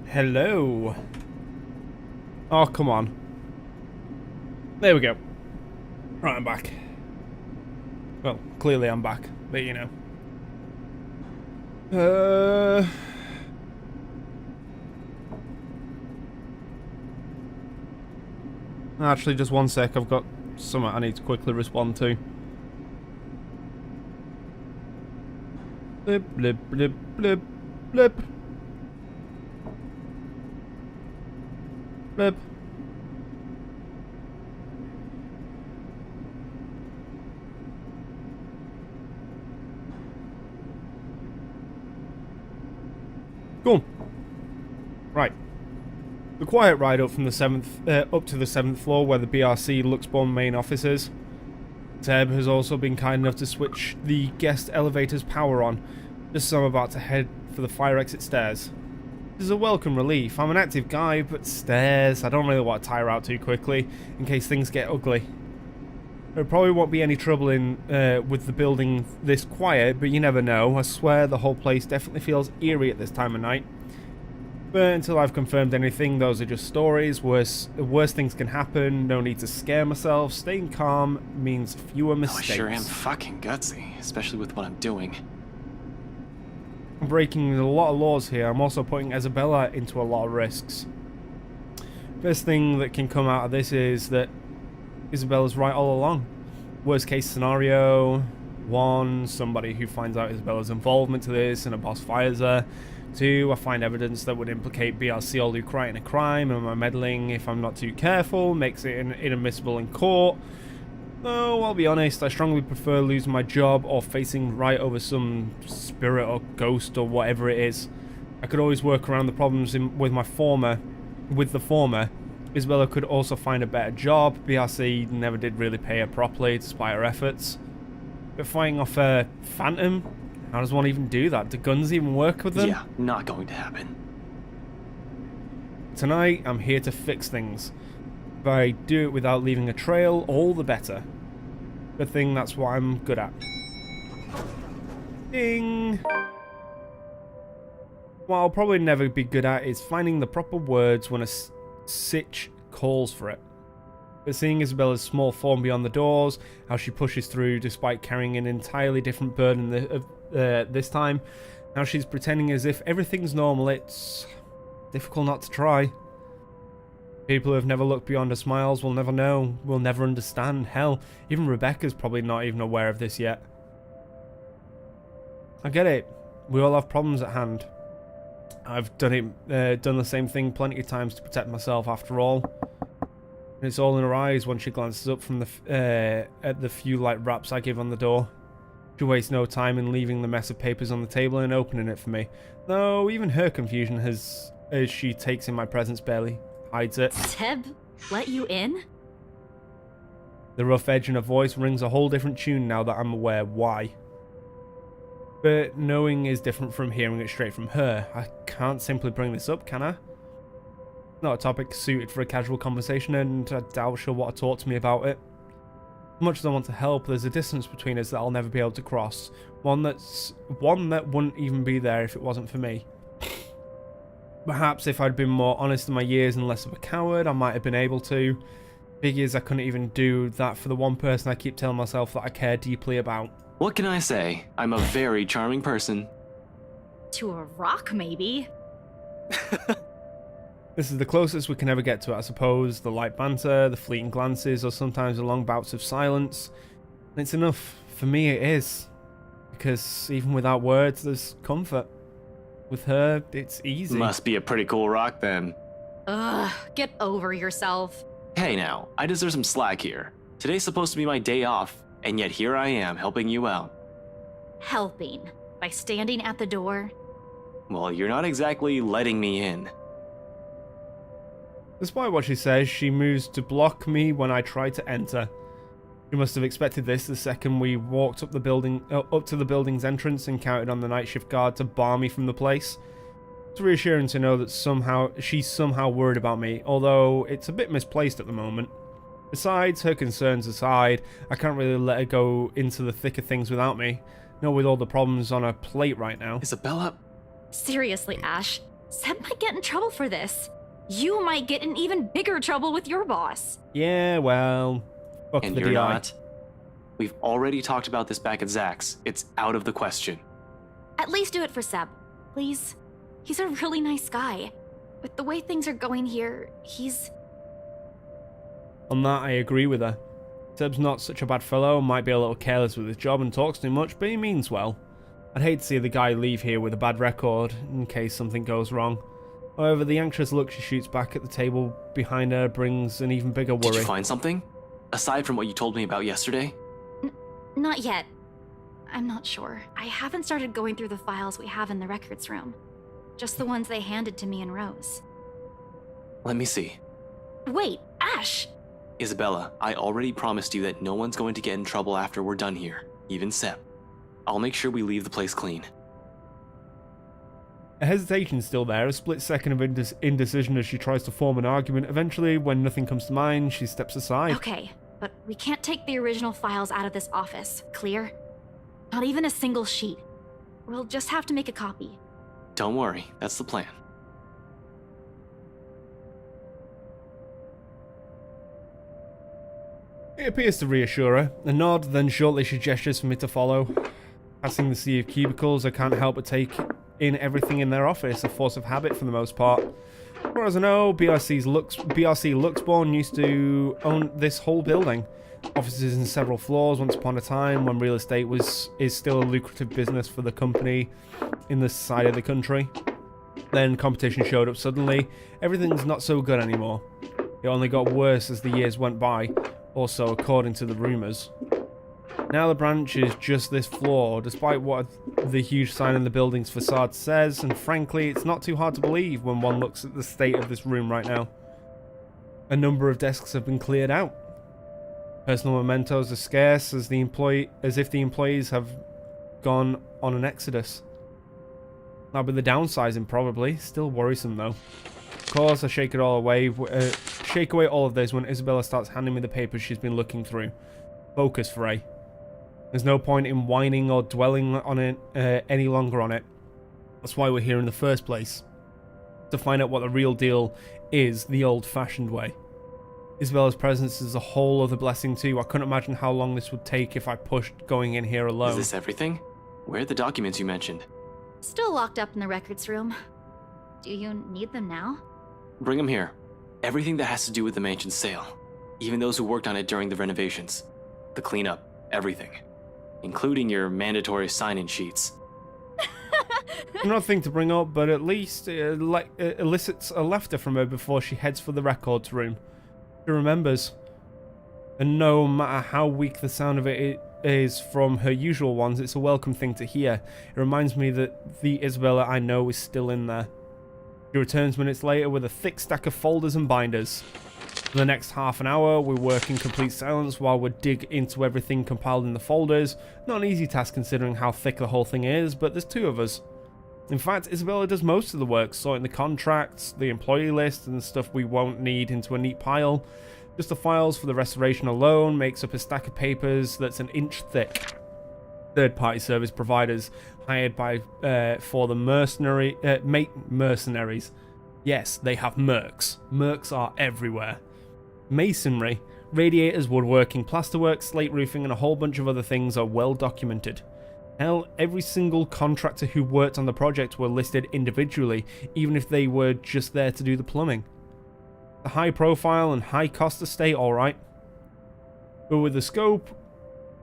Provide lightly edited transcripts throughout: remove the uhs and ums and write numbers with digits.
Hello. Oh, come on. There we go. Right, I'm back. Well, clearly I'm back, but you know. Actually, just one sec. I've got something I need to quickly respond to. Blip, blip, blip, blip, blip. Blip. Cool. Right. The quiet ride up from the up to the 7th floor where the BRC Luxborn main office is. Seb has also been kind enough to switch the guest elevator's power on, just as I'm about to head for the fire exit stairs. This is a welcome relief. I'm an active guy, but stairs, I don't really want to tire out too quickly, in case things get ugly. There probably won't be any trouble with the building this quiet, but you never know. I swear the whole place definitely feels eerie at this time of night. But until I've confirmed anything, those are just stories. Worse things can happen. No need to scare myself. Staying calm means fewer mistakes. I sure am fucking gutsy, especially with what I'm doing. I'm breaking a lot of laws here. I'm also putting Isabella into a lot of risks. First thing that can come out of this is that Isabella's right all along. Worst case scenario, 1, somebody who finds out Isabella's involvement to this and a boss fires her. 2, I find evidence that would implicate BRC or Lucrite in a crime, and my meddling, if I'm not too careful, makes it inadmissible in court. Though, I'll be honest, I strongly prefer losing my job or facing right over some spirit or ghost or whatever it is. I could always work around the problems with the former. Isabella could also find a better job. BRC never did really pay her properly, despite her efforts. But fighting off a phantom? How does one even do that? Do guns even work with them? Yeah, not going to happen. Tonight, I'm here to fix things. If I do it without leaving a trail, all the better. Good thing that's what I'm good at. Ding! What I'll probably never be good at is finding the proper words when a sitch calls for it. But seeing Isabella's small form beyond the doors, how she pushes through despite carrying an entirely different burden this time, how she's pretending as if everything's normal, it's difficult not to try. People who have never looked beyond her smiles will never know, will never understand. Hell, even Rebecca's probably not even aware of this yet. I get it. We all have problems at hand. I've done the same thing plenty of times to protect myself after all. And it's all in her eyes when she glances up from at the few light raps I give on the door. She wastes no time in leaving the mess of papers on the table and opening it for me. Though even her confusion as she takes in my presence barely hides it. Seb, let you in? The rough edge in her voice rings a whole different tune now that I'm aware why. But knowing is different from hearing it straight from her. I can't simply bring this up, can I? Not a topic suited for a casual conversation, and I doubt she'll want to talk to me about it. As much as I want to help, there's a distance between us that I'll never be able to cross. One that wouldn't even be there if it wasn't for me. Perhaps if I'd been more honest in my years and less of a coward, I might have been able to. Figures I couldn't even do that for the one person I keep telling myself that I care deeply about. What can I say? I'm a very charming person. To a rock, maybe? This is the closest we can ever get to it, I suppose. The light banter, the fleeting glances, or sometimes the long bouts of silence. And it's enough. For me, it is. Because even without words, there's comfort. With her, it's easy. Must be a pretty cool rock then. Ugh, get over yourself. Hey now, I deserve some slack here. Today's supposed to be my day off, and yet here I am helping you out. Helping? By standing at the door? Well, you're not exactly letting me in. Despite what she says, she moves to block me when I try to enter. She must have expected this the second we walked up to the building's entrance and counted on the night shift guard to bar me from the place. It's reassuring to know that she's somehow worried about me, although it's a bit misplaced at the moment. Besides, her concerns aside, I can't really let her go into the thick of things without me. Not with all the problems on her plate right now. Isabella? Seriously, Ash, Seb might get in trouble for this. You might get in even bigger trouble with your boss. Yeah, well, fuck And the you're DI. not? We've already talked about this back at Zach's. It's out of the question. At least do it for Seb, please. He's a really nice guy. With the way things are going here, he's... On that, I agree with her. Seb's not such a bad fellow, might be a little careless with his job and talks too much, but he means well. I'd hate to see the guy leave here with a bad record, in case something goes wrong. However, the anxious look she shoots back at the table behind her brings an even bigger worry. Did you find something? Aside from what you told me about yesterday? Not yet. I'm not sure. I haven't started going through the files we have in the records room. Just the ones they handed to me and Rose. Let me see. Wait, Ash! Isabella, I already promised you that no one's going to get in trouble after we're done here, even Seb. I'll make sure we leave the place clean. A hesitation's still there, a split second of indecision as she tries to form an argument. Eventually, when nothing comes to mind, she steps aside. Okay, but we can't take the original files out of this office, clear? Not even a single sheet. We'll just have to make a copy. Don't worry, that's the plan. It appears to reassure her. A nod, then shortly she gestures for me to follow. Passing the sea of cubicles, I can't help but take in everything in their office, a force of habit for the most part. As far as I know, BRC Luxborn used to own this whole building. Offices in several floors once upon a time when real estate is still a lucrative business for the company in this side of the country. Then competition showed up suddenly. Everything's not so good anymore. It only got worse as the years went by, also according to the rumours. Now the branch is just this floor, despite what the huge sign in the building's facade says, and frankly, it's not too hard to believe when one looks at the state of this room right now. A number of desks have been cleared out. Personal mementos are scarce as if the employees have gone on an exodus. That'll be the downsizing probably, still worrisome though. Of course, I shake away all of this when Isabella starts handing me the papers she's been looking through. Focus, Frey. There's no point in whining or dwelling on it any longer on it. That's why we're here in the first place. To find out what the real deal is the old-fashioned way. Isabella's presence is a whole other blessing too. I couldn't imagine how long this would take if I pushed going in here alone. Is this everything? Where are the documents you mentioned? Still locked up in the records room. Do you need them now? Bring them here. Everything that has to do with the mansion's sale. Even those who worked on it during the renovations. The cleanup. Everything. Including your mandatory sign-in sheets. Nothing to bring up, but at least it elicits a laughter from her before she heads for the records room. She remembers. And no matter how weak the sound of it is from her usual ones, it's a welcome thing to hear. It reminds me that the Isabella I know is still in there. She returns minutes later with a thick stack of folders and binders. For the next half an hour, we work in complete silence while we dig into everything compiled in the folders. Not an easy task considering how thick the whole thing is, but there's two of us. In fact, Isabella does most of the work, sorting the contracts, the employee list, and stuff we won't need into a neat pile. Just the files for the restoration alone makes up a stack of papers that's an inch thick. Third-party service providers hired by for the mercenaries. Yes, they have mercs. Mercs are everywhere. Masonry, radiators, woodworking, plasterwork, slate roofing, and a whole bunch of other things are well documented. Hell, every single contractor who worked on the project were listed individually, even if they were just there to do the plumbing. The high profile and high cost to stay alright. But with the scope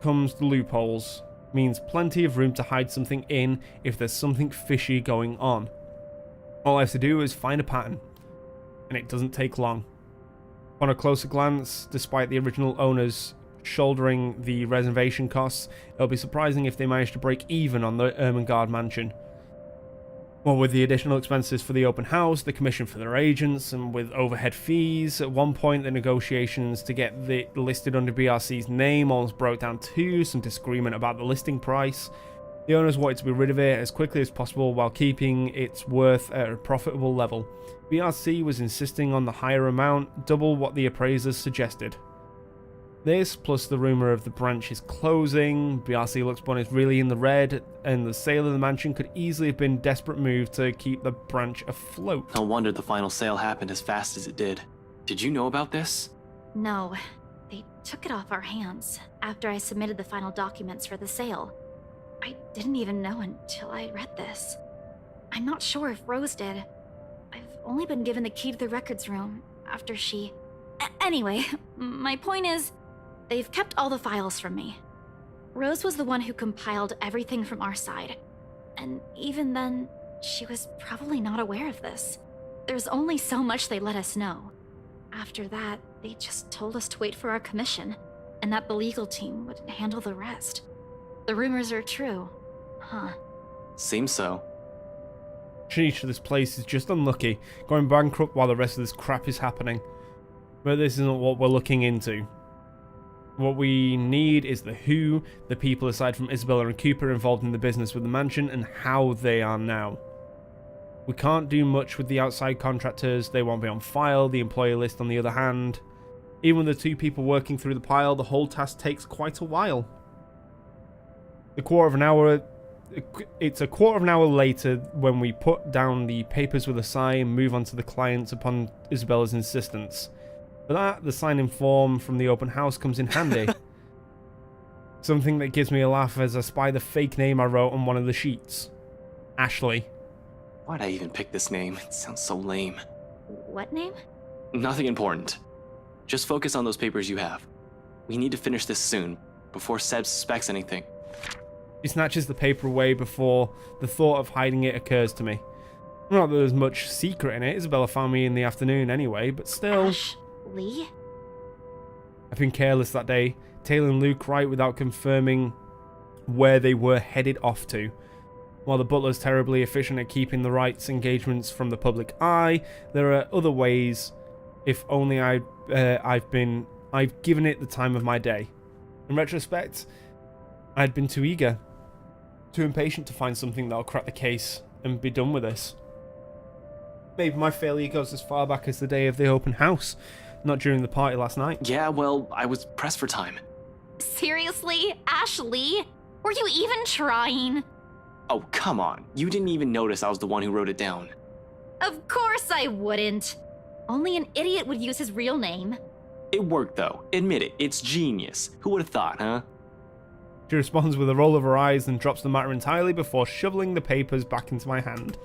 comes the loopholes. Means plenty of room to hide something in if there's something fishy going on. All I have to do is find a pattern, and it doesn't take long. On a closer glance, despite the original owners shouldering the renovation costs, it'll be surprising if they manage to break even on the Ermengarde mansion. Well, with the additional expenses for the open house, the commission for their agents, and with overhead fees, at one point the negotiations to get the listed under BRC's name almost broke down too, some disagreement about the listing price. The owners wanted to be rid of it as quickly as possible while keeping its worth at a profitable level. BRC was insisting on the higher amount, double what the appraisers suggested. This, plus the rumour of the branch is closing, BRC Luxborn is really in the red, and the sale of the mansion could easily have been a desperate move to keep the branch afloat. No wonder the final sale happened as fast as it did. Did you know about this? No, they took it off our hands after I submitted the final documents for the sale. I didn't even know until I read this. I'm not sure if Rose did. I've only been given the key to the records room after she... Anyway, my point is, they've kept all the files from me. Rose was the one who compiled everything from our side. And even then, she was probably not aware of this. There's only so much they let us know. After that, they just told us to wait for our commission, and that the legal team would handle the rest. The rumors are true, huh? Seems so. Sheesh, this place is just unlucky, going bankrupt while the rest of this crap is happening. But this isn't what we're looking into. What we need is the who, the people aside from Isabella and Cooper involved in the business with the mansion, and how they are now. We can't do much with the outside contractors, they won't be on file, the employee list on the other hand. Even with the two people working through the pile, the whole task takes quite a while. It's a quarter of an hour later when we put down the papers with a sigh and move on to the clients upon Isabella's insistence. For that, the sign-in form from the open house comes in handy. Something that gives me a laugh as I spy the fake name I wrote on one of the sheets. Ashley. Why'd I even pick this name? It sounds so lame. What name? Nothing important. Just focus on those papers you have. We need to finish this soon, before Seb suspects anything. She snatches the paper away before the thought of hiding it occurs to me. Not that there's much secret in it, Isabella found me in the afternoon anyway, but still... Ashley? I've been careless that day, tailing Luke right without confirming where they were headed off to. While the butler's terribly efficient at keeping the rights engagements from the public eye, there are other ways. If only I've given it the time of my day. In retrospect, I'd been too eager, too impatient to find something that'll crack the case and be done with this. Maybe my failure goes as far back as the day of the open house, not during the party last night. Yeah, well, I was pressed for time. Seriously? Ashley? Were you even trying? Oh, come on. You didn't even notice I was the one who wrote it down. Of course I wouldn't. Only an idiot would use his real name. It worked, though. Admit it. It's genius. Who would have thought, huh? She responds with a roll of her eyes and drops the matter entirely before shoveling the papers back into my hand.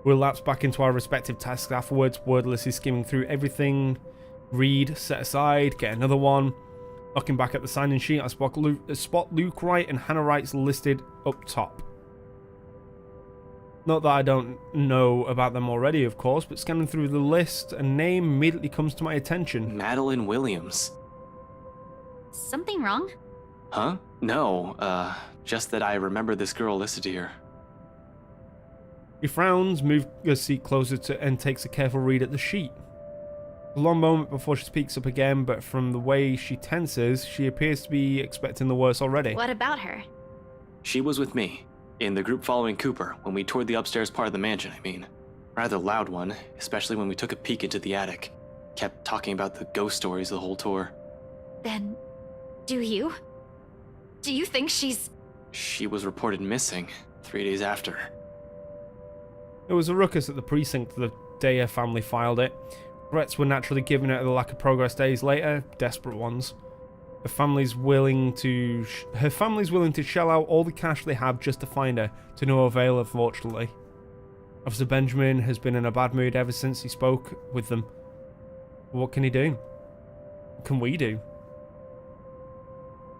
We'll lapse back into our respective tasks afterwards, wordlessly skimming through everything. Read, set aside, get another one. Looking back at the sign-in sheet, I spot Luke Wright and Hannah Wright's listed up top. Not that I don't know about them already, of course, but scanning through the list, a name immediately comes to my attention. Madeline Williams. Something wrong? Huh? No, just that I remember this girl listed here. He frowns, moves a seat closer to, and takes a careful read at the sheet. A long moment before she speaks up again, but from the way she tenses, she appears to be expecting the worst already. What about her? She was with me, in the group following Cooper, when we toured the upstairs part of the mansion, I mean. Rather loud one, especially when we took a peek into the attic. Kept talking about the ghost stories the whole tour. Then, do you? Do you think she's... She was reported missing 3 days after. There was a ruckus at the precinct the day her family filed it. Threats were naturally given at the lack of progress days later, desperate ones. Her family's willing to shell out all the cash they have just to find her, to no avail, unfortunately. Officer Benjamin has been in a bad mood ever since he spoke with them. What can he do? What can we do?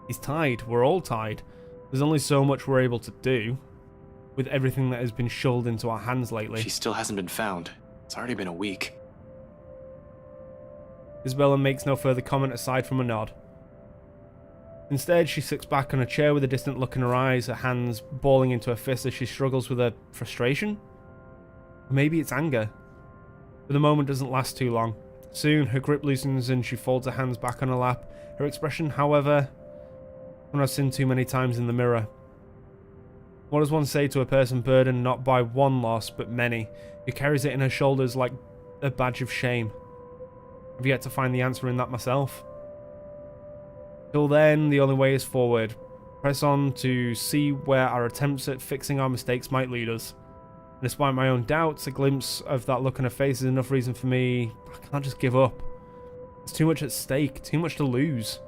He's tied. We're all tied. There's only so much we're able to do, with everything that has been shoveled into our hands lately. She still hasn't been found. It's already been a week. Isabella makes no further comment aside from a nod. Instead, she sits back on a chair with a distant look in her eyes, her hands balling into her fists as she struggles with her frustration? Or maybe it's anger. But the moment doesn't last too long. Soon, her grip loosens and she folds her hands back on her lap. Her expression, however, one I've seen too many times in the mirror. What does one say to a person burdened not by one loss, but many, who carries it in her shoulders like a badge of shame? I've yet to find the answer in that myself. Till then, the only way is forward. Press on to see where our attempts at fixing our mistakes might lead us. And despite my own doubts, a glimpse of that look on her face is enough reason for me. I can't just give up. There's too much at stake, too much to lose.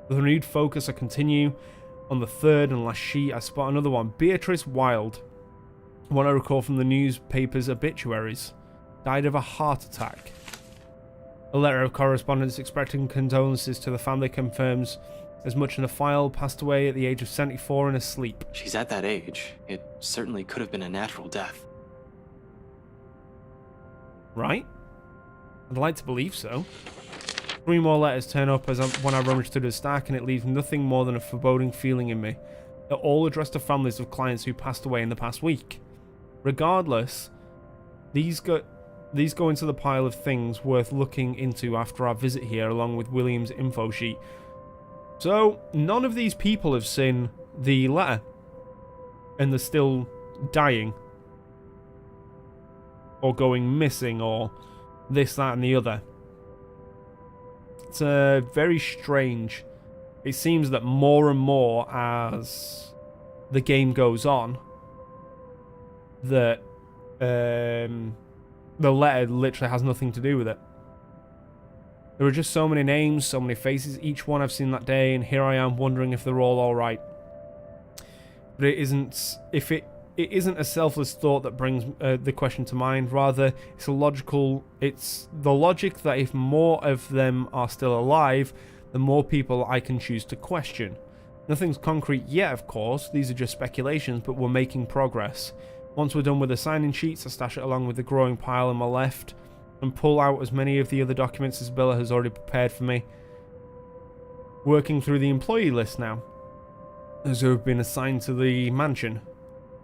With renewed focus, I continue. On the third and last sheet, I spot another one. Beatrice Wilde. One I recall from the newspaper's obituaries. Died of a heart attack. A letter of correspondence expressing condolences to the family confirms as much in the file. Passed away at the age of 74 in her sleep. She's at that age. It certainly could have been a natural death. Right? I'd like to believe so. 3 more letters turn up when I rummage through the stack, and it leaves nothing more than a foreboding feeling in me. They're all addressed to families of clients who passed away in the past week. Regardless, these go into the pile of things worth looking into after our visit here, along with William's info sheet. So, none of these people have seen the letter, and they're still dying, or going missing, or this, that, and the other. It's very strange. It seems that more and more as the game goes on, that the letter literally has nothing to do with it. There are just so many names, so many faces, each one I've seen that day, and here I am wondering if they're all alright. But it isn't. If it isn't a selfless thought that brings the question to mind. Rather, it's the logic that if more of them are still alive, the more people I can choose to question. Nothing's concrete yet, of course. These are just speculations, but we're making progress. Once we're done with the sign-in sheets, I stash it along with the growing pile on my left and pull out as many of the other documents as Bella has already prepared for me. Working through the employee list now, those who have been assigned to the mansion.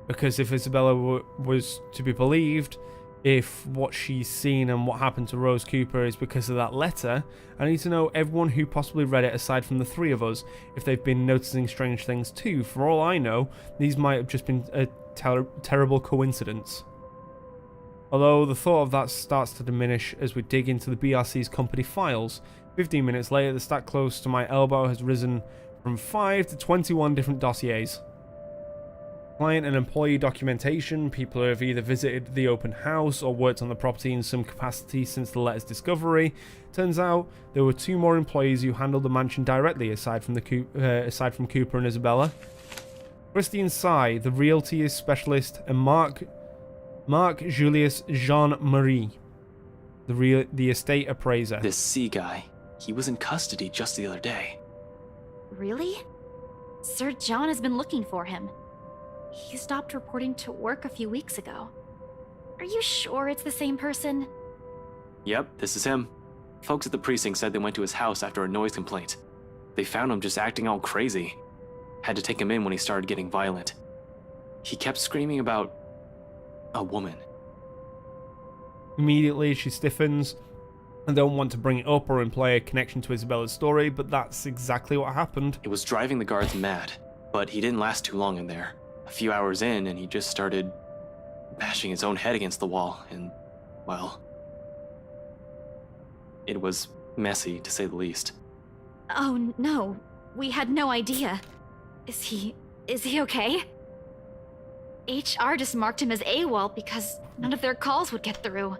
Because if Isabella was to be believed, if what she's seen and what happened to Rose Cooper is because of that letter, I need to know everyone who possibly read it aside from the 3 of us, if they've been noticing strange things too. For all I know, these might have just been a terrible coincidence. Although the thought of that starts to diminish as we dig into the BRC's company files. 15 minutes later, the stack close to my elbow has risen from 5 to 21 different dossiers. Client and employee documentation, people who have either visited the open house or worked on the property in some capacity since the letter's discovery. Turns out there were 2 more employees who handled the mansion directly aside from Cooper and Isabella. Christine Sy, the realty specialist, and Mark Julius Jean-Marie, the estate appraiser. This C guy, he was in custody just the other day. Really? Sir John has been looking for him. He stopped reporting to work a few weeks ago. Are you sure it's the same person? Yep, this is him. Folks at the precinct said they went to his house after a noise complaint. They found him just acting all crazy. Had to take him in when he started getting violent. He kept screaming about a woman. Immediately she stiffens. I don't want to bring it up or imply a connection to Isabella's story, but that's exactly what happened. It was driving the guards mad, but he didn't last too long in there. A few hours in, and he just started bashing his own head against the wall, and, well, it was messy, to say the least. Oh no, we had no idea. Is he okay? HR just marked him as AWOL because none of their calls would get through.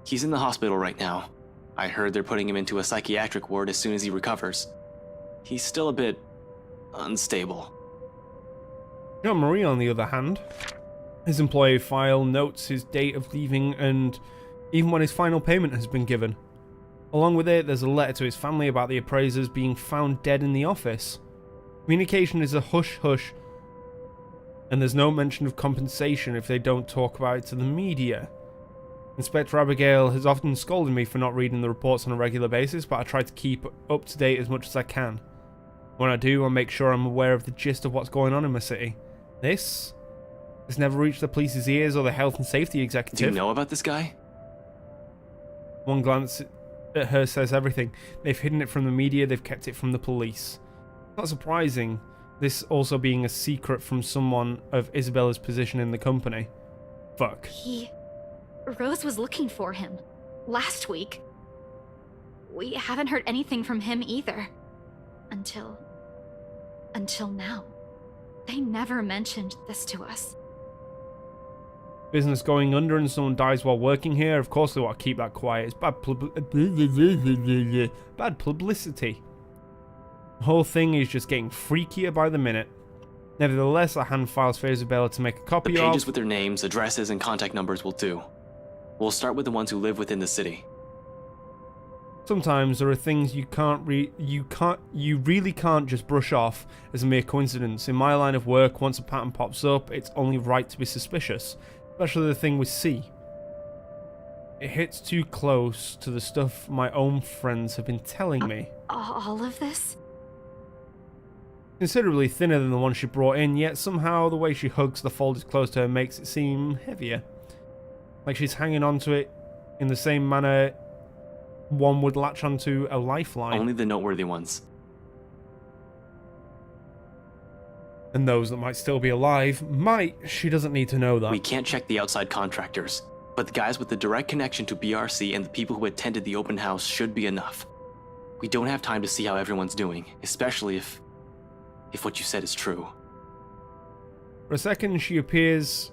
He's in the hospital right now. I heard they're putting him into a psychiatric ward as soon as he recovers. He's still a bit unstable. Jean-Marie, on the other hand, his employee file notes his date of leaving and even when his final payment has been given. Along with it, there's a letter to his family about the appraisers being found dead in the office. Communication is a hush-hush, and there's no mention of compensation if they don't talk about it to the media. Inspector Abigail has often scolded me for not reading the reports on a regular basis, but I try to keep up to date as much as I can. When I do, I make sure I'm aware of the gist of what's going on in my city. This never reached the police's ears or the health and safety executive. Do you know about this guy? One glance at her says everything. They've hidden it from the media, they've kept it from the police. Not surprising, this also being a secret from someone of Isabella's position in the company. Fuck. Rose was looking for him last week. We haven't heard anything from him either. Until now. They never mentioned this to us. Business going under and someone dies while working here. Of course they want to keep that quiet. It's bad publicity. The whole thing is just getting freakier by the minute. Nevertheless, I hand files for Isabella to make a copy The of. pages with their names, addresses, and contact numbers will do. We'll start with the ones who live within the city. Sometimes there are things you really can't just brush off as a mere coincidence. In my line of work, once a pattern pops up, it's only right to be suspicious, especially the thing with C. It hits too close to the stuff my own friends have been telling me. All of this? Considerably thinner than the one she brought in, yet somehow the way she hugs the folded clothes to her makes it seem heavier. Like she's hanging onto it in the same manner one would latch onto a lifeline. Only the noteworthy ones. And those that might still be alive might. She doesn't need to know that. We can't check the outside contractors, but the guys with the direct connection to BRC and the people who attended the open house should be enough. We don't have time to see how everyone's doing, especially if what you said is true. For a second, she appears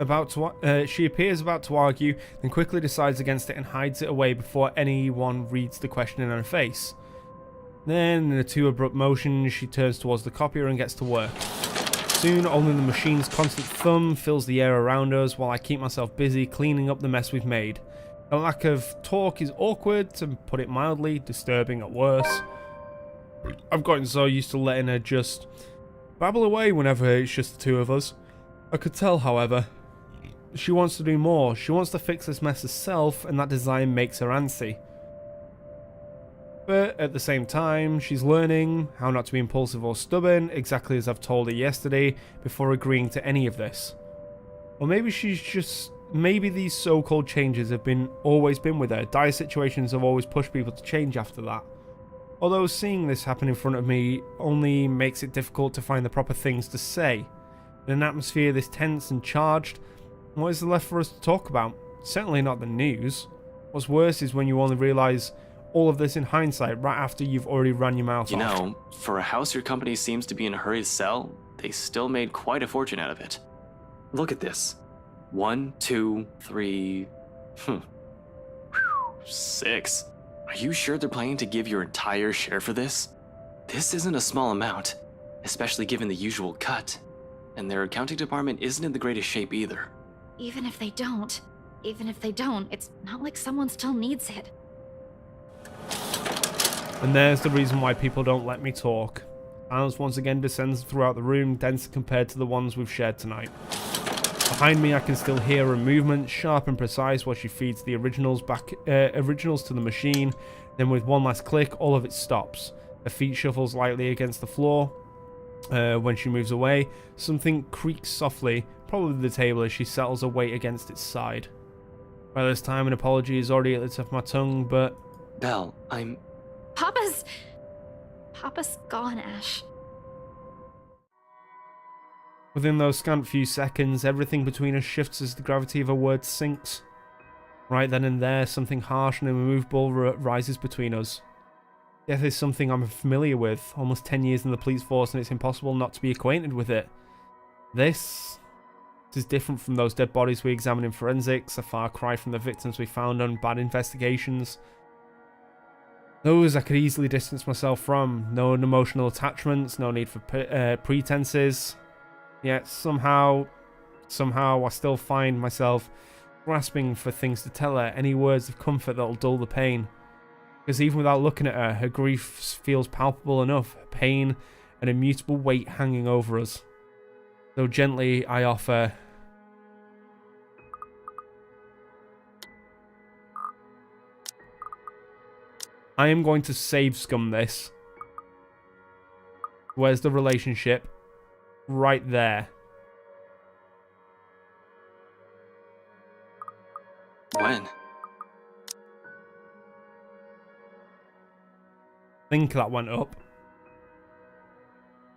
about to argue, then quickly decides against it and hides it away before anyone reads the question in her face. Then, in a too abrupt motion, she turns towards the copier and gets to work. Soon, only the machine's constant thumb fills the air around us while I keep myself busy cleaning up the mess we've made. The lack of talk is awkward, to put it mildly, disturbing at worst. I've gotten so used to letting her just babble away whenever it's just the two of us. I could tell, however, she wants to do more. She wants to fix this mess herself, and that desire makes her antsy. But at the same time, she's learning how not to be impulsive or stubborn, exactly as I've told her yesterday, before agreeing to any of this. Or maybe maybe these so-called changes have always been with her. Dire situations have always pushed people to change after that. Although seeing this happen in front of me only makes it difficult to find the proper things to say. In an atmosphere this tense and charged, what is there left for us to talk about? Certainly not the news. What's worse is when you only realise all of this in hindsight, right after you've already run your mouth off. You know, for a house your company seems to be in a hurry to sell, they still made quite a fortune out of it. Look at this. 1, 2, 3... 6. Are you sure they're planning to give your entire share for this? This isn't a small amount, especially given the usual cut. And their accounting department isn't in the greatest shape either. Even if they don't, it's not like someone still needs it. And there's the reason why people don't let me talk. Silence once again descends throughout the room, denser compared to the ones we've shared tonight. Behind me I can still hear her movement, sharp and precise, while she feeds the originals to the machine. Then with one last click, all of it stops. Her feet shuffles lightly against the floor. When she moves away, something creaks softly, probably the table, as she settles her weight against its side. By this time, an apology is already at the tip of my tongue, but... Belle, Papa's gone, Ash. Within those scant few seconds, everything between us shifts as the gravity of her words sinks. Right then and there, something harsh and immovable rises between us. Death is something I'm familiar with, almost 10 years in the police force, and it's impossible not to be acquainted with it. This is different from those dead bodies we examined in forensics, a far cry from the victims we found on bad investigations. Those I could easily distance myself from, no emotional attachments, no need for pretenses. Yet somehow I still find myself grasping for things to tell her, any words of comfort that'll dull the pain. Because even without looking at her, her grief feels palpable enough, her pain, an immutable weight hanging over us. So gently I offer... I am going to save scum this. Where's the relationship? Right there. when? I think that went up.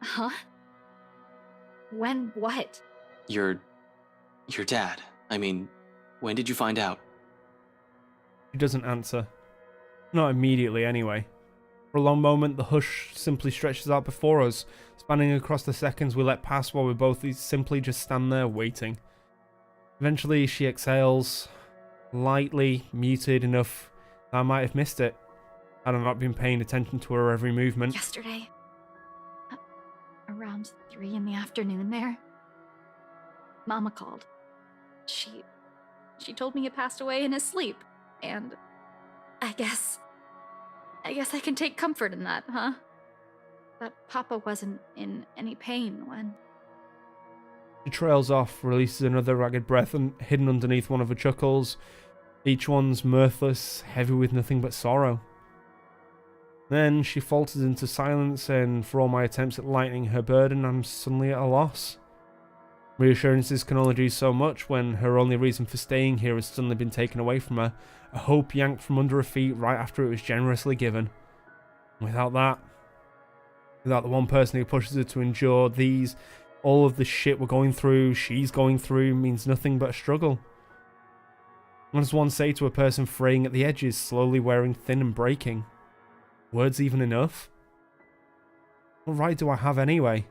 Huh? When what? Your dad. I mean, when did you find out? She doesn't answer. Not immediately, anyway. For a long moment, the hush simply stretches out before us, spanning across the seconds we let pass while we both simply just stand there waiting. Eventually, she exhales, lightly, muted enough that I might have missed it, had I not been paying attention to her every movement. Yesterday, around 3 in the afternoon there, Mama called. She told me he passed away in his sleep, and I guess I can take comfort in that, huh? That Papa wasn't in any pain when... She trails off, releases another ragged breath and hidden underneath one of her chuckles. Each one's mirthless, heavy with nothing but sorrow. Then she falters into silence, and for all my attempts at lightening her burden, I'm suddenly at a loss. Reassurances can only do so much when her only reason for staying here has suddenly been taken away from her, a hope yanked from under her feet right after it was generously given. Without the one person who pushes her to endure all of the shit we're going through, she's going through, means nothing but a struggle. What does one say to a person fraying at the edges, slowly wearing thin and breaking? Words even enough? What right do I have anyway?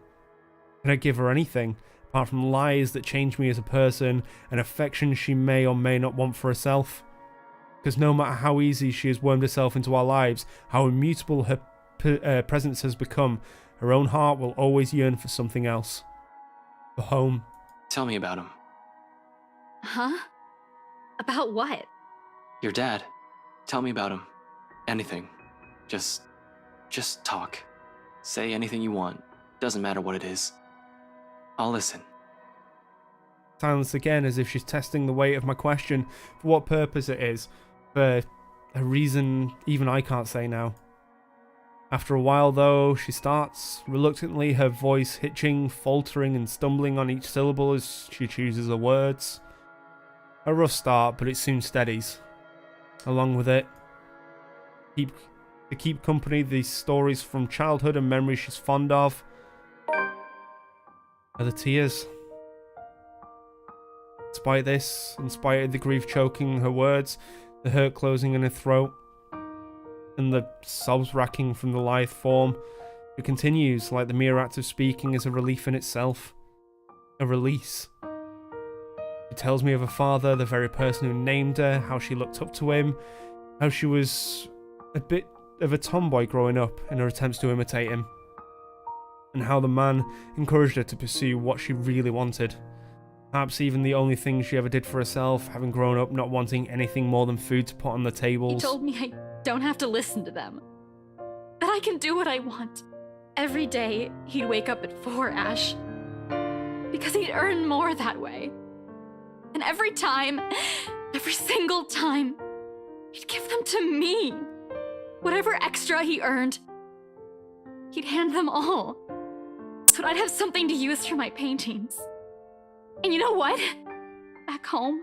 Can I give her anything, apart from lies that change me as a person, and affection she may or may not want for herself? Because no matter how easy she has wormed herself into our lives, how immutable her presence has become, her own heart will always yearn for something else. For home. Tell me about him. Huh? About what? Your dad. Tell me about him. Anything. Just talk. Say anything you want. Doesn't matter what it is. I'll listen. Silence again, as if she's testing the weight of my question, for what purpose it is, for a reason even I can't say now. After a while, though, she starts, reluctantly, her voice hitching, faltering and stumbling on each syllable as she chooses her words. A rough start, but it soon steadies. Along with it, to keep company, these stories from childhood and memories she's fond of are the tears. Despite this, in spite of the grief choking her words, the hurt closing in her throat, and the sobs racking from the lithe form, it continues like the mere act of speaking is a relief in itself. A release. She tells me of her father, the very person who named her, how she looked up to him, how she was a bit of a tomboy growing up in her attempts to imitate him, and how the man encouraged her to pursue what she really wanted. Perhaps even the only thing she ever did for herself, having grown up not wanting anything more than food to put on the tables. He told me I don't have to listen to them. That I can do what I want. Every day, he'd wake up at 4, Ash. Because he'd earn more that way. And every time, every single time, he'd give them to me. Whatever extra he earned, he'd hand them all. So that I'd have something to use for my paintings. And you know what? Back home,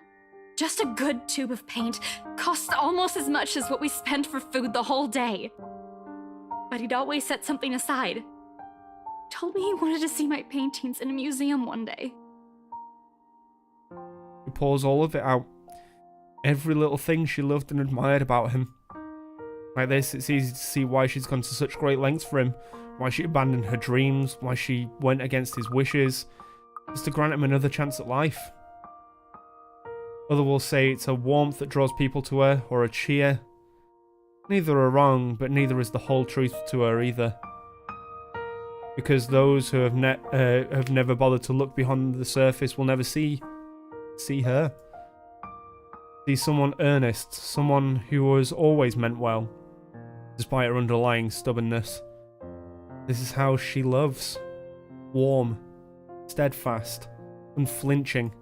just a good tube of paint costs almost as much as what we spent for food the whole day. But he'd always set something aside. Told me he wanted to see my paintings in a museum one day. She pours all of it out. Every little thing she loved and admired about him. Like this, it's easy to see why she's gone to such great lengths for him, why she abandoned her dreams, why she went against his wishes, just to grant him another chance at life. Others will say it's a warmth that draws people to her, or a cheer. Neither are wrong, but neither is the whole truth to her either. Because those who have never bothered to look beyond the surface will never see her. See someone earnest, someone who has always meant well, despite her underlying stubbornness. This is how she loves. Warm, steadfast, unflinching.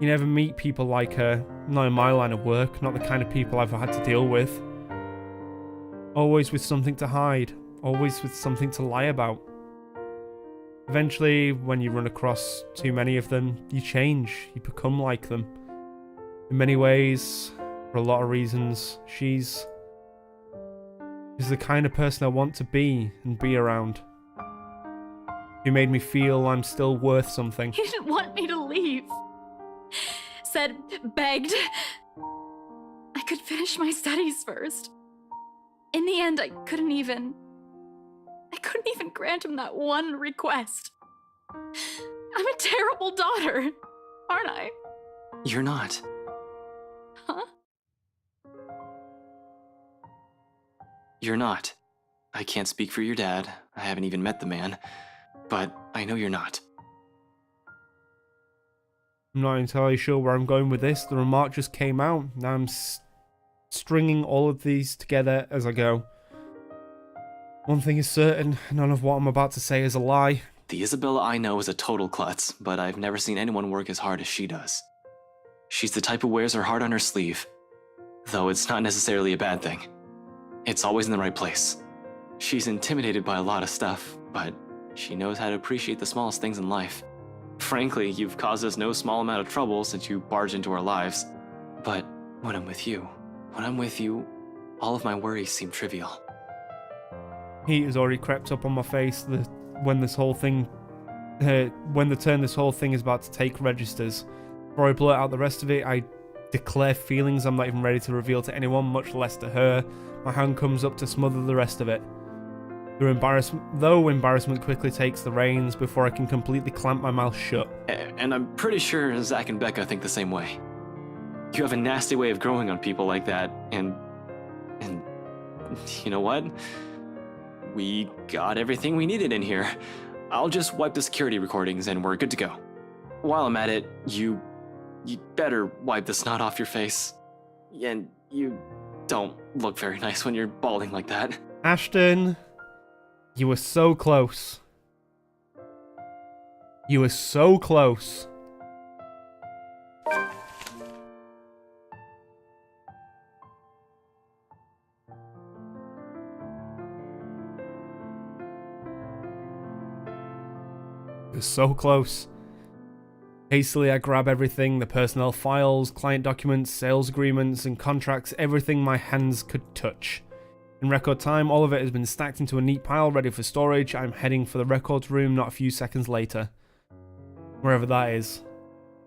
You never meet people like her, not in my line of work, not the kind of people I've had to deal with. Always with something to hide, always with something to lie about. Eventually, when you run across too many of them, you change, you become like them. In many ways, for a lot of reasons, she's the kind of person I want to be and be around. She made me feel I'm still worth something. He didn't want me to leave. Said, begged. I could finish my studies first. In the end, I couldn't even grant him that one request. I'm a terrible daughter, aren't I? You're not. Huh? You're not. I can't speak for your dad. I haven't even met the man. But I know you're not. I'm not entirely sure where I'm going with this. The remark just came out. Now I'm stringing all of these together as I go. One thing is certain, none of what I'm about to say is a lie. The Isabella I know is a total klutz, but I've never seen anyone work as hard as she does. She's the type who wears her heart on her sleeve. Though it's not necessarily a bad thing. It's always in the right place. She's intimidated by a lot of stuff, but she knows how to appreciate the smallest things in life. Frankly, you've caused us no small amount of trouble since you barged into our lives. But when I'm with you, all of my worries seem trivial. Heat has already crept up on my face when the turn this whole thing is about to take registers. Before I blurt out the rest of it, I declare feelings I'm not even ready to reveal to anyone, much less to her. My hand comes up to smother the rest of it. Embarrassment quickly takes the reins before I can completely clamp my mouth shut. And I'm pretty sure Zach and Becca think the same way. You have a nasty way of growing on people like that, and you know what? We got everything we needed in here. I'll just wipe the security recordings and we're good to go. While I'm at it, you better wipe the snot off your face. And you don't look very nice when you're balding like that. Ashton, you were so close. You were so close. It was so close. Hastily, I grab everything, the personnel files, client documents, sales agreements, and contracts, everything my hands could touch. In record time, all of it has been stacked into a neat pile ready for storage. I'm heading for the records room not a few seconds later. Wherever that is.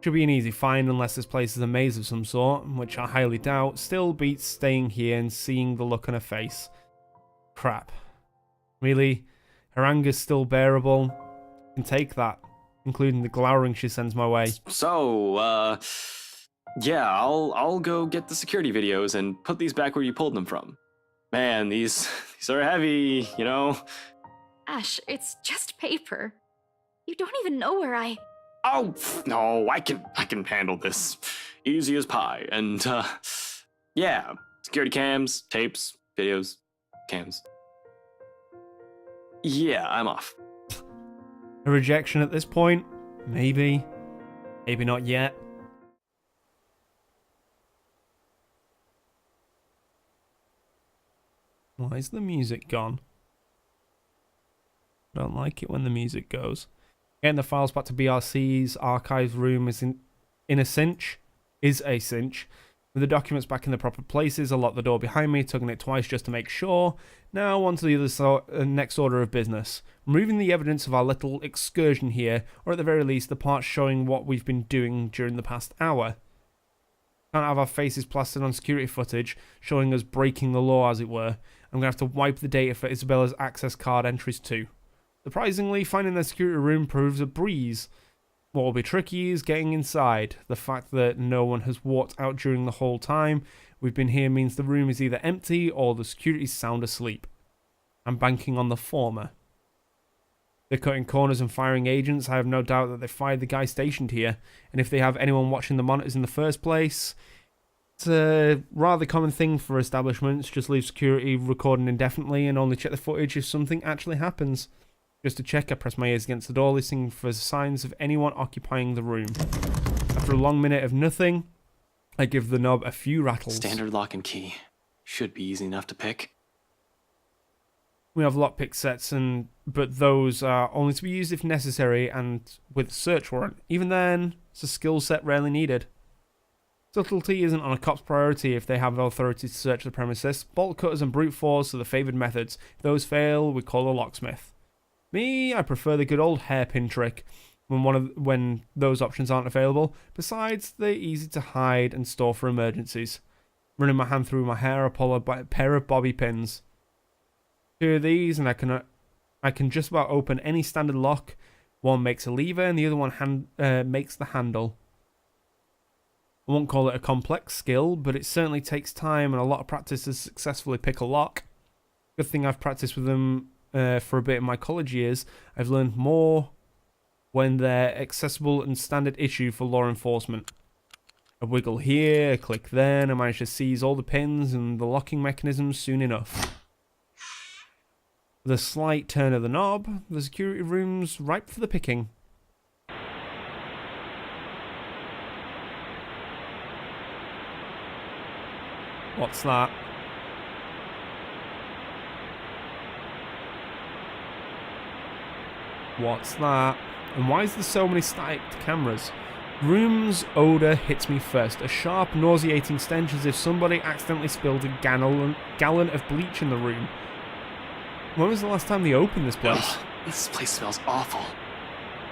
Should be an easy find unless this place is a maze of some sort, which I highly doubt. Still beats staying here and seeing the look on her face. Crap. Really? Her anger's still bearable? Can take that, including the glowering she sends my way. So, yeah, I'll go get the security videos and put these back where you pulled them from. Man, these are heavy, you know? Ash, it's just paper. You don't even know where I... Oh, no, I can handle this. Easy as pie. And, yeah, security cams, tapes, videos, cams. Yeah, I'm off. A rejection at this point? Maybe. Maybe not yet. Why is the music gone? I don't like it when the music goes. Getting the files back to BRC's archives room is a cinch. With the documents back in the proper places, I lock the door behind me, tugging it twice just to make sure. Now on to the next order of business. Removing the evidence of our little excursion here, or at the very least the parts showing what we've been doing during the past hour. Can't have our faces plastered on security footage, showing us breaking the law as it were. I'm going to have to wipe the data for Isabella's access card entries too. Surprisingly, finding the security room proves a breeze. What will be tricky is getting inside. The fact that no one has walked out during the whole time we've been here means the room is either empty or the security's sound asleep. I'm banking on the former. They're cutting corners and firing agents. I have no doubt that they fired the guy stationed here, and if they have anyone watching the monitors in the first place, it's a rather common thing for establishments. Just leave security recording indefinitely and only check the footage if something actually happens. Just to check, I press my ears against the door, listening for signs of anyone occupying the room. After a long minute of nothing, I give the knob a few rattles. Standard lock and key. Should be easy enough to pick. We have lockpick sets, but those are only to be used if necessary and with a search warrant. Even then, it's a skill set rarely needed. Subtlety isn't on a cop's priority if they have authority to search the premises. Bolt cutters and brute force are the favoured methods. If those fail, we call a locksmith. Me, I prefer the good old hairpin trick when those options aren't available. Besides, they're easy to hide and store for emergencies. Running my hand through my hair, I pull a pair of bobby pins. 2 of these, and I can just about open any standard lock. One makes a lever, and the other one makes the handle. I won't call it a complex skill, but it certainly takes time and a lot of practice to successfully pick a lock. Good thing I've practiced with them for a bit in my college years. I've learned more when they're accessible and standard issue for law enforcement. A wiggle here, a click there, and I manage to seize all the pins and the locking mechanisms soon enough. With a slight turn of the knob, the security room's ripe for the picking. What's that? What's that? And why is there so many stacked cameras? Room's odour hits me first. A sharp, nauseating stench as if somebody accidentally spilled a gallon of bleach in the room. When was the last time they opened this place? Ugh, this place smells awful.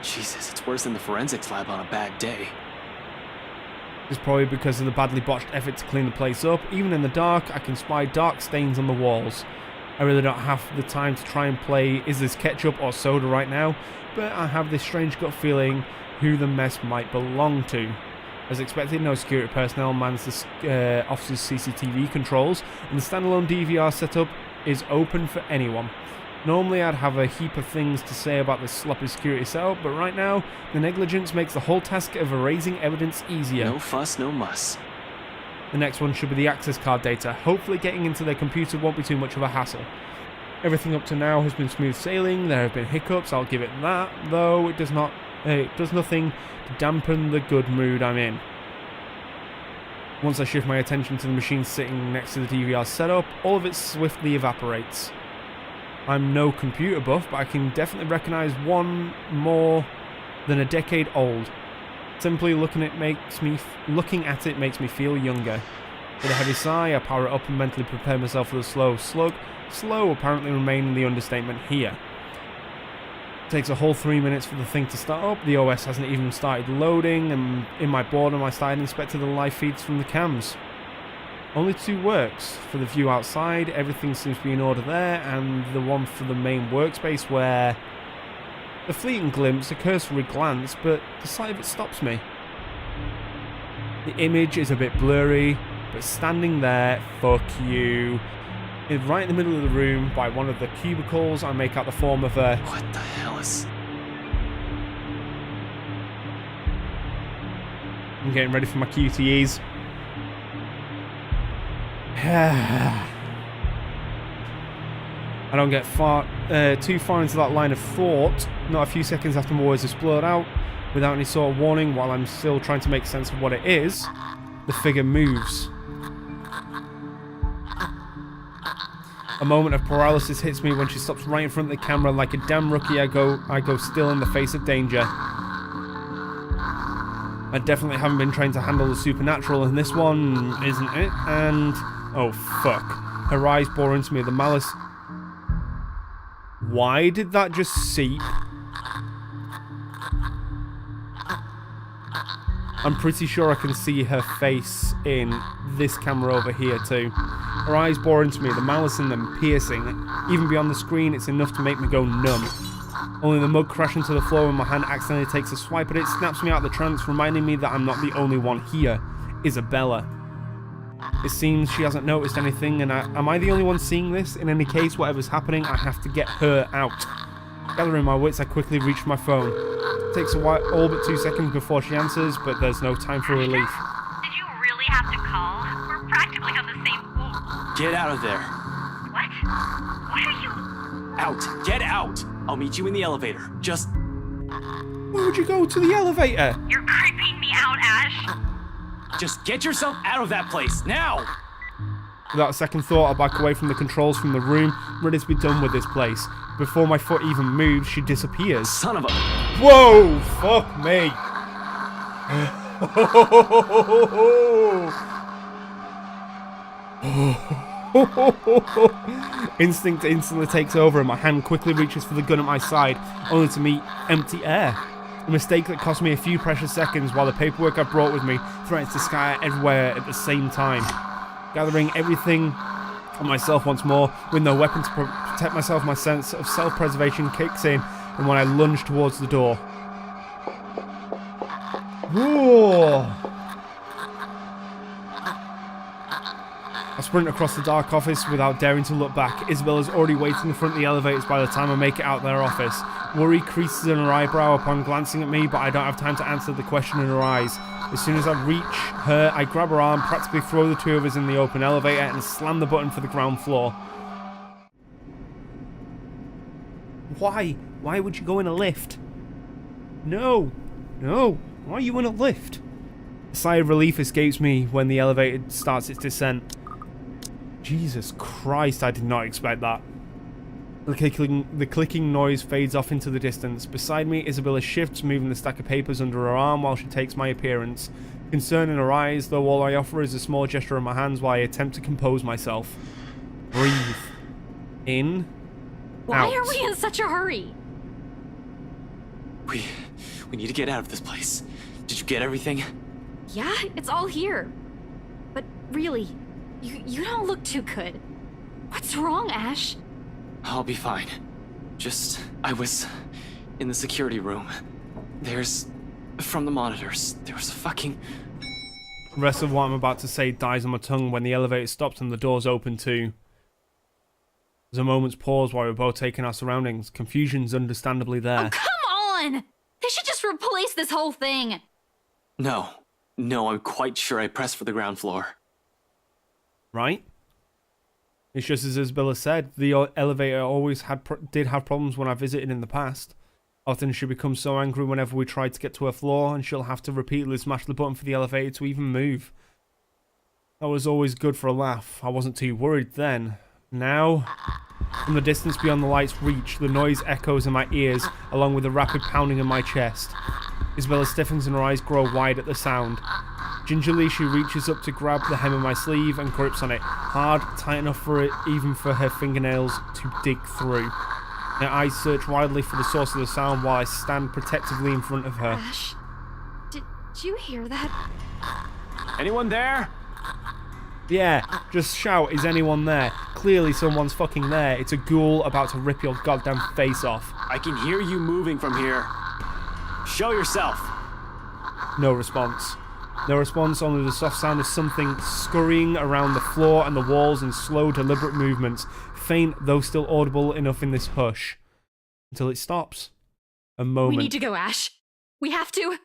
Jesus, it's worse than the forensics lab on a bad day. It's probably because of the badly botched effort to clean the place up. Even in the dark, I can spy dark stains on the walls. I really don't have the time to try and play is this ketchup or soda right now, but I have this strange gut feeling who the mess might belong to. As expected, no security personnel mans the officer's CCTV controls, and the standalone DVR setup is open for anyone. Normally I'd have a heap of things to say about this sloppy security setup, but right now, the negligence makes the whole task of erasing evidence easier. No fuss, no muss. The next one should be the access card data. Hopefully getting into their computer won't be too much of a hassle. Everything up to now has been smooth sailing. There have been hiccups, I'll give it that, though it does nothing to dampen the good mood I'm in. Once I shift my attention to the machine sitting next to the DVR setup, all of it swiftly evaporates. I'm no computer buff, but I can definitely recognize one more than a decade old. Simply looking at it makes me feel younger. With a heavy sigh, I power it up and mentally prepare myself for the slow slug. Slow apparently remaining the understatement here. It takes a whole 3 minutes for the thing to start up. The OS hasn't even started loading, and in my boredom I started inspecting the live feeds from the cams. Only 2 works. For the view outside, everything seems to be in order there, and the one for the main workspace where a fleeting glimpse, a cursory glance, but the sight of it stops me. The image is a bit blurry, but standing there, fuck you. Right in the middle of the room, by one of the cubicles, I make out the form of a... What the hell is... I'm getting ready for my QTEs. I don't get too far into that line of thought. Not a few seconds after my words explode out, without any sort of warning, while I'm still trying to make sense of what it is, the figure moves. A moment of paralysis hits me when she stops right in front of the camera. Like a damn rookie, I go still in the face of danger. I definitely haven't been trained to handle the supernatural, and this one isn't it. And oh fuck, her eyes bore into me. The malice. Why did that just seep? I'm pretty sure I can see her face in this camera over here too. Her eyes bore into me, the malice in them piercing. Even beyond the screen, it's enough to make me go numb. Only the mug crashing to the floor when my hand accidentally takes a swipe at it snaps me out of the trance, reminding me that I'm not the only one here. Isabella. It seems she hasn't noticed anything, and am I the only one seeing this? In any case, whatever's happening, I have to get her out. Gathering my wits, I quickly reach for my phone. It takes all but 2 seconds before she answers, but there's no time for relief. Did you really have to call? We're practically on the same floor. Get out of there. What? What are you... Out. Get out. I'll meet you in the elevator. Just... Why would you go to the elevator? You're creeping me out, Ash. Just get yourself out of that place, now! Without a second thought, I back away from the controls from the room, ready to be done with this place. Before my foot even moves, she disappears. Son of a... Whoa! Fuck me! Instinct instantly takes over and my hand quickly reaches for the gun at my side, only to meet empty air. A mistake that cost me a few precious seconds while the paperwork I brought with me threatens to scatter everywhere at the same time. Gathering everything on myself once more, with no weapon to protect myself, my sense of self-preservation kicks in, and when I lunge towards the door. Whoa! I sprint across the dark office without daring to look back. Isabella's already waiting in front of the elevators by the time I make it out their office. Worry creases in her eyebrow upon glancing at me, but I don't have time to answer the question in her eyes. As soon as I reach her, I grab her arm, practically throw the two of us in the open elevator, and slam the button for the ground floor. Why? Why would you go in a lift? No. No. Why are you in a lift? A sigh of relief escapes me when the elevator starts its descent. Jesus Christ, I did not expect that. The clicking noise fades off into the distance. Beside me, Isabella shifts, moving the stack of papers under her arm while she takes my appearance. Concern in her eyes, though all I offer is a small gesture of my hands while I attempt to compose myself. Breathe. In. Why out. are we in such a hurry? We need to get out of this place. Did you get everything? Yeah, it's all here. But really, you don't look too good. What's wrong, Ash? I'll be fine. I was in the security room. From the monitors, there was a fucking... The rest of what I'm about to say dies on my tongue when the elevator stops and the doors open too. There's a moment's pause while we're both taking our surroundings. Confusion's understandably there. Oh, come on! They should just replace this whole thing. No, I'm quite sure I pressed for the ground floor. Right? It's just as Isabella said, the elevator always did have problems when I visited in the past. Often she becomes so angry whenever we try to get to her floor, and she'll have to repeatedly smash the button for the elevator to even move. That was always good for a laugh. I wasn't too worried then. Now, from the distance beyond the light's reach, the noise echoes in my ears, along with the rapid pounding in my chest. Isabella stiffens and her eyes grow wide at the sound. Gingerly, she reaches up to grab the hem of my sleeve and grips on it, hard, tight enough for it, even for her fingernails to dig through. Her eyes search wildly for the source of the sound while I stand protectively in front of her. Ash, did you hear that? Anyone there? Yeah, just shout, is anyone there? Clearly someone's fucking there. It's a ghoul about to rip your goddamn face off. I can hear you moving from here. Show yourself. No response. No response, only the soft sound of something scurrying around the floor and the walls in slow, deliberate movements, faint though still audible enough in this hush. Until it stops. A moment. We need to go, Ash. We have to.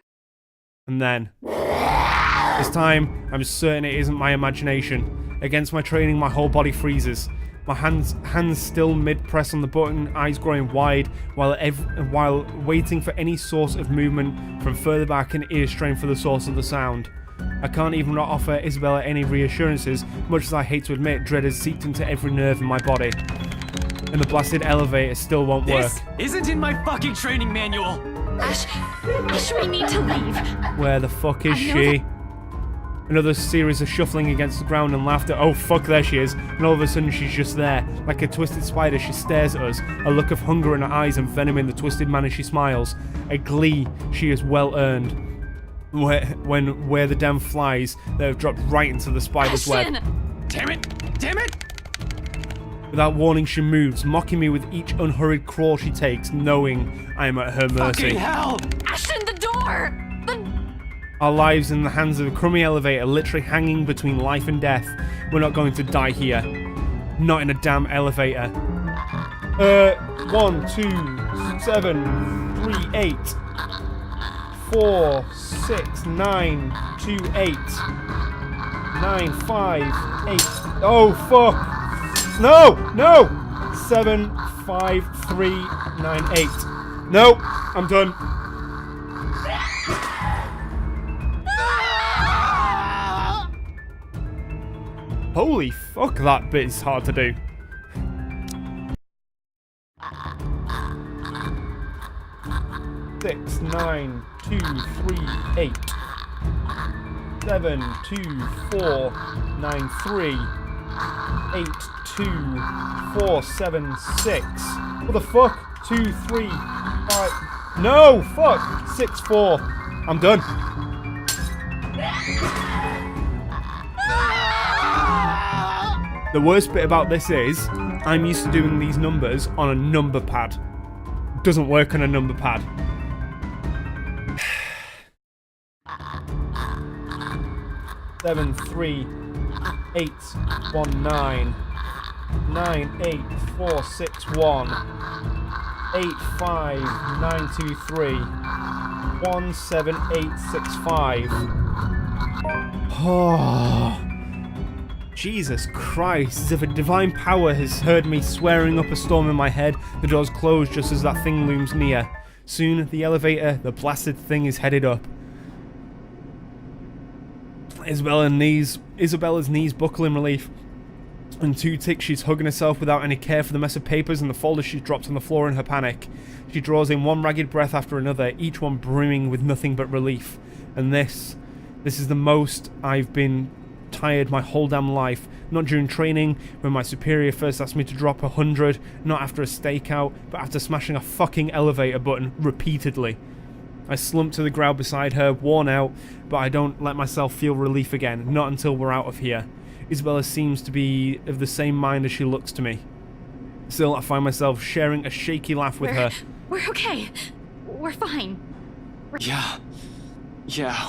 And then... This time, I'm certain it isn't my imagination. Against my training, my whole body freezes. My hands still mid-press on the button, eyes growing wide, while waiting for any source of movement from further back and ears strained for the source of the sound. I can't even offer Isabella any reassurances, much as I hate to admit dread has seeped into every nerve in my body. And the blasted elevator still won't work. This isn't in my fucking training manual! Ash, we need to leave. Where the fuck is I know she? Another series of shuffling against the ground and laughter. Oh fuck, there she is. And all of a sudden she's just there. Like a twisted spider, she stares at us. A look of hunger in her eyes and venom in the twisted manner she smiles. A glee she has well earned. Where the damn flies that have dropped right into the spider's web. Damn it! Damn it! Without warning, she moves, mocking me with each unhurried crawl she takes, knowing I am at her mercy. Fucking hell! Ashton, the door! Our lives in the hands of a crummy elevator, literally hanging between life and death. We're not going to die here. Not in a damn elevator. 1, 2, 7, 3, 8. 4, 6, 9, 2, 8. 9, 5, 8. Oh, fuck. No! No! 7, 5, 3, 9, 8. Nope. I'm done. Holy fuck, that bit is hard to do. Six, 9, 2, 3, 8. 7, 2, 4, 9, 3. 8, 2, 4, 7, 6. What the fuck? 2, 3, 5. No, fuck. 6, 4. I'm done. The worst bit about this is, I'm used to doing these numbers on a number pad. Doesn't work on a number pad. 7, 3, 8, 1, 9, 9, 8, 4, 6, 1, 8, 5, 9, 2, 3, 1, 7, 8, 6, 5. Oh, Jesus Christ, as if a divine power has heard me swearing up a storm in my head, the doors close just as that thing looms near. Soon, the elevator, the blasted thing, is headed up. Isabella's knees buckle in relief. In 2 ticks, she's hugging herself without any care for the mess of papers and the folders she dropped on the floor in her panic. She draws in one ragged breath after another, each one brimming with nothing but relief. And this is the most I've been tired my whole damn life. Not during training, when my superior first asked me to drop 100, not after a stakeout, but after smashing a fucking elevator button repeatedly. I slump to the ground beside her, worn out, but I don't let myself feel relief again, not until we're out of here. Isabella seems to be of the same mind as she looks to me. Still, I find myself sharing a shaky laugh with her. We're okay. We're fine. Yeah,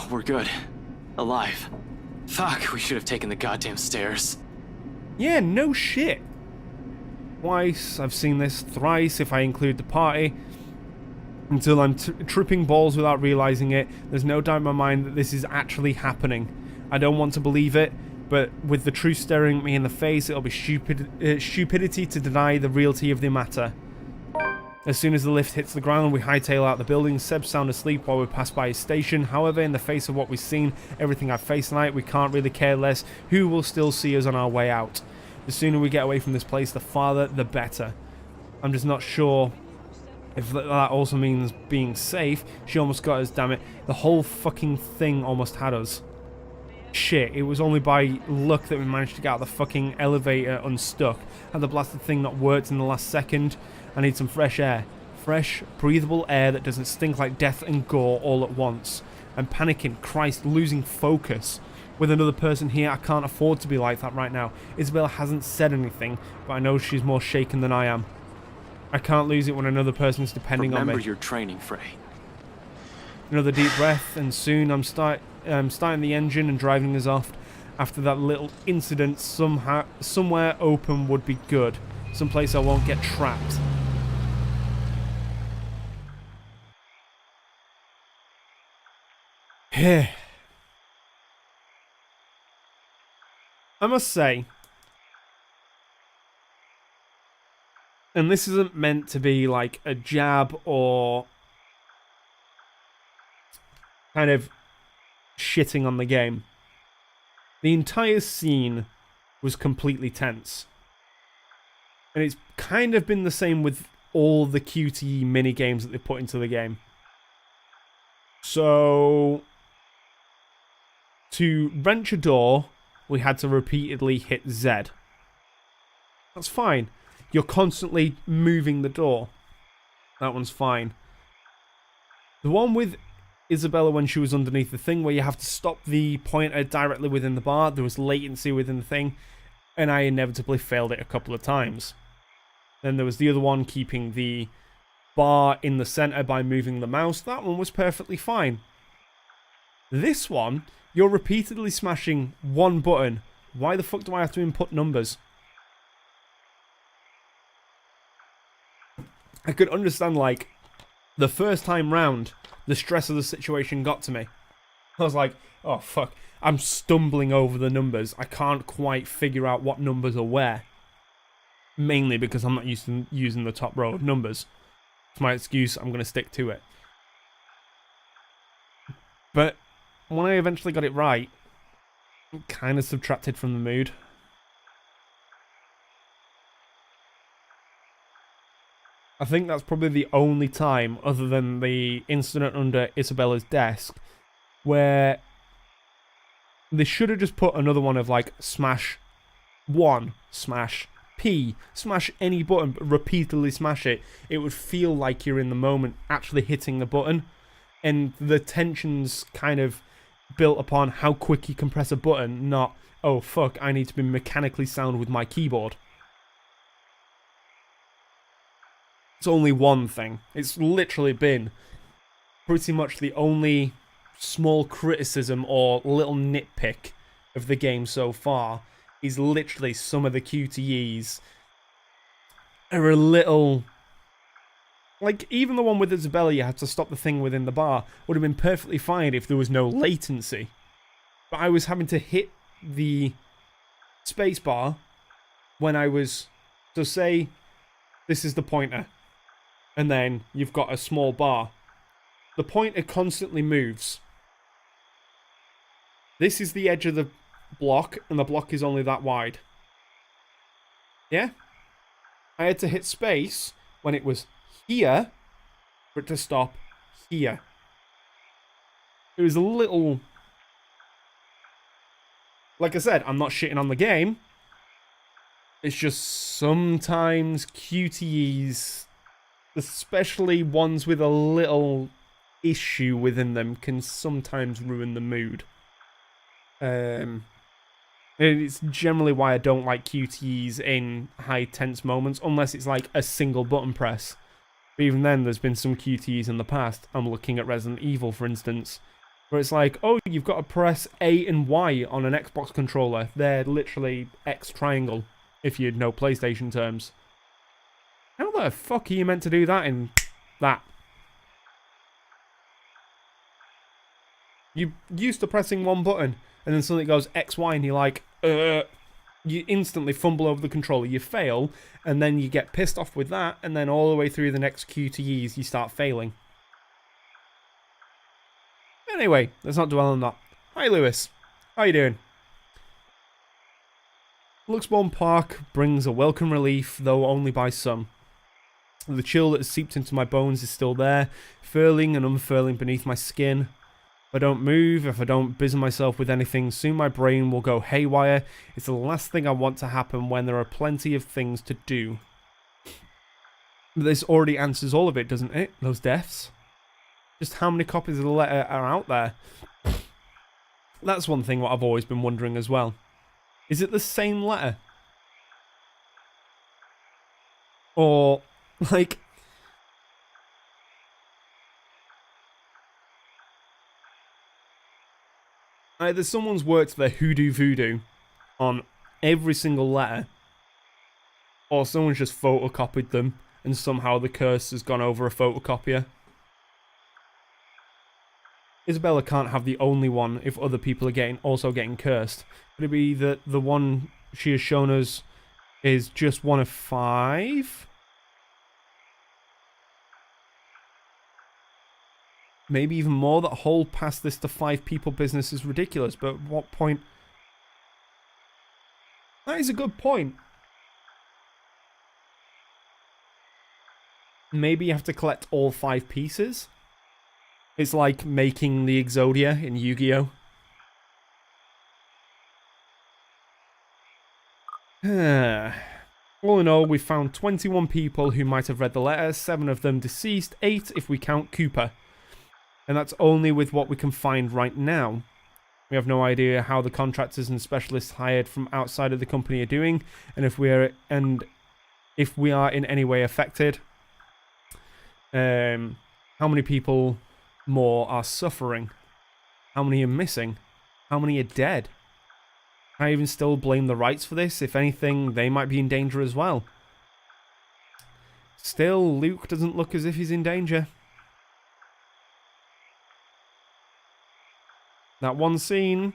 we're good. Alive. Fuck, we should have taken the goddamn stairs. Yeah, no shit. Twice, I've seen this, thrice if I include the party. Until I'm tripping balls without realizing it. There's no doubt in my mind that this is actually happening. I don't want to believe it, but with the truth staring at me in the face, it'll be stupidity to deny the reality of the matter. As soon as the lift hits the ground, we hightail out the building. Seb's sound asleep while we pass by his station. However, in the face of what we've seen, everything I've faced tonight, we can't really care less who will still see us on our way out. The sooner we get away from this place, the farther, the better. I'm just not sure if that also means being safe. She almost got us, damn it. The whole fucking thing almost had us. Shit, it was only by luck that we managed to get out the fucking elevator unstuck. Had the blasted thing not worked in the last second. I need some fresh air. Fresh, breathable air that doesn't stink like death and gore all at once. I'm panicking, Christ, losing focus. With another person here, I can't afford to be like that right now. Isabella hasn't said anything, but I know she's more shaken than I am. I can't lose it when another person's depending on me. Remember your training, Frey. Another deep breath, and soon I'm starting the engine and driving us off. After that little incident, somewhere open would be good. Someplace I won't get trapped. I must say, and this isn't meant to be like a jab or kind of shitting on the game. The entire scene was completely tense. And it's kind of been the same with all the QTE mini games that they put into the game. So, to wrench a door, we had to repeatedly hit Z. That's fine. You're constantly moving the door. That one's fine. The one with Isabella when she was underneath the thing, where you have to stop the pointer directly within the bar, there was latency within the thing, and I inevitably failed it a couple of times. Then there was the other one, keeping the bar in the center by moving the mouse. That one was perfectly fine. This one, you're repeatedly smashing one button. Why the fuck do I have to input numbers? I could understand, like, the first time round, the stress of the situation got to me. I was like, oh fuck, I'm stumbling over the numbers. I can't quite figure out what numbers are where. Mainly because I'm not used to using the top row of numbers. It's my excuse, I'm going to stick to it. But when I eventually got it right, it kind of subtracted from the mood. I think that's probably the only time, other than the incident under Isabella's desk, where they should have just put another one of like smash 1, smash P, smash any button, but repeatedly smash it. It would feel like you're in the moment actually hitting the button, and the tensions kind of built upon how quick you can press a button, not, oh fuck, I need to be mechanically sound with my keyboard. It's only one thing. It's literally been pretty much the only small criticism or little nitpick of the game so far is literally some of the QTEs are a little... Like, even the one with Isabella, you had to stop the thing within the bar, would have been perfectly fine if there was no latency. But I was having to hit the space bar when I was... So say this is the pointer, and then you've got a small bar. The pointer constantly moves. This is the edge of the block, and the block is only that wide. Yeah? I had to hit space when it was here for it to stop here. It was a little... Like I said, I'm not shitting on the game. It's just sometimes QTEs, especially ones with a little issue within them, can sometimes ruin the mood. It's generally why I don't like QTEs in high tense moments, unless it's like a single button press. But even then, there's been some QTEs in the past. I'm looking at Resident Evil, for instance, where it's like, oh, you've got to press A and Y on an Xbox controller. They're literally X triangle, if you know PlayStation terms. How the fuck are you meant to do that in that? You used to pressing one button, and then suddenly it goes X, Y, and you're like, you instantly fumble over the controller, you fail, and then you get pissed off with that, and then all the way through the next QTEs, you start failing. Anyway, let's not dwell on that. Hi, Lewis. How you doing? Luxbourne Park brings a welcome relief, though only by some. The chill that has seeped into my bones is still there, furling and unfurling beneath my skin. If I don't move, if I don't busy myself with anything, soon my brain will go haywire. It's the last thing I want to happen when there are plenty of things to do. But this already answers all of it, doesn't it? Those deaths. Just how many copies of the letter are out there? That's one thing what I've always been wondering as well. Is it the same letter? Or, like... Either someone's worked their hoodoo voodoo on every single letter, or someone's just photocopied them, and somehow the curse has gone over a photocopier. Isabella can't have the only one if other people are also getting cursed. Could it be that the one she has shown us is just one of 5? Maybe even more. That hold past this to 5 people business is ridiculous, but at what point? That is a good point. Maybe you have to collect all 5 pieces. It's like making the Exodia in Yu-Gi-Oh! All in all, we found 21 people who might have read the letter, 7 of them deceased, 8 if we count Cooper. And that's only with what we can find right now. We have no idea how the contractors and specialists hired from outside of the company are doing, and if we are in any way affected. How many people more are suffering? How many are missing? How many are dead? Can I even still blame the Wrights for this? If anything, they might be in danger as well. Still, Luke doesn't look as if he's in danger. That one scene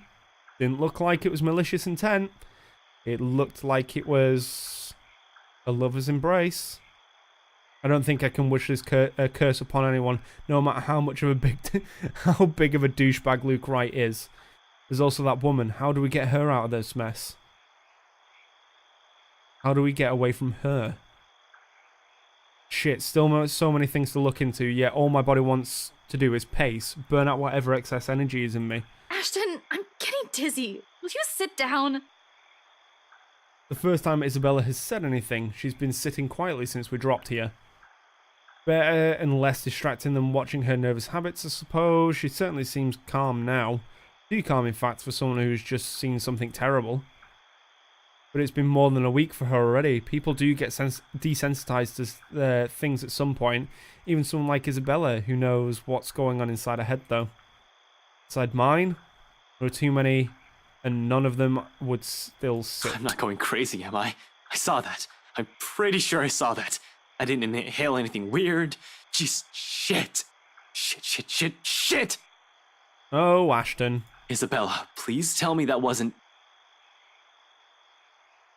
didn't look like it was malicious intent. It looked like it was a lover's embrace. I don't think I can wish this curse upon anyone, no matter how much of a how big of a douchebag Luke Wright is. There's also that woman. How do we get her out of this mess? How do we get away from her? Shit, still so many things to look into, yet all my body wants to do is pace, burn out whatever excess energy is in me. Ashton, I'm getting dizzy. Will you sit down? The first time Isabella has said anything, she's been sitting quietly since we dropped here. Better and less distracting than watching her nervous habits, I suppose. She certainly seems calm now. Too calm, in fact, for someone who's just seen something terrible. But it's been more than a week for her already. People do get desensitized to things at some point. Even someone like Isabella, who knows what's going on inside her head, though. Inside mine, there are too many, and none of them would still sit. I'm not going crazy, am I? I saw that. I'm pretty sure I saw that. I didn't inhale anything weird. Just shit. Shit. Oh, Ashton. Isabella, please tell me that wasn't...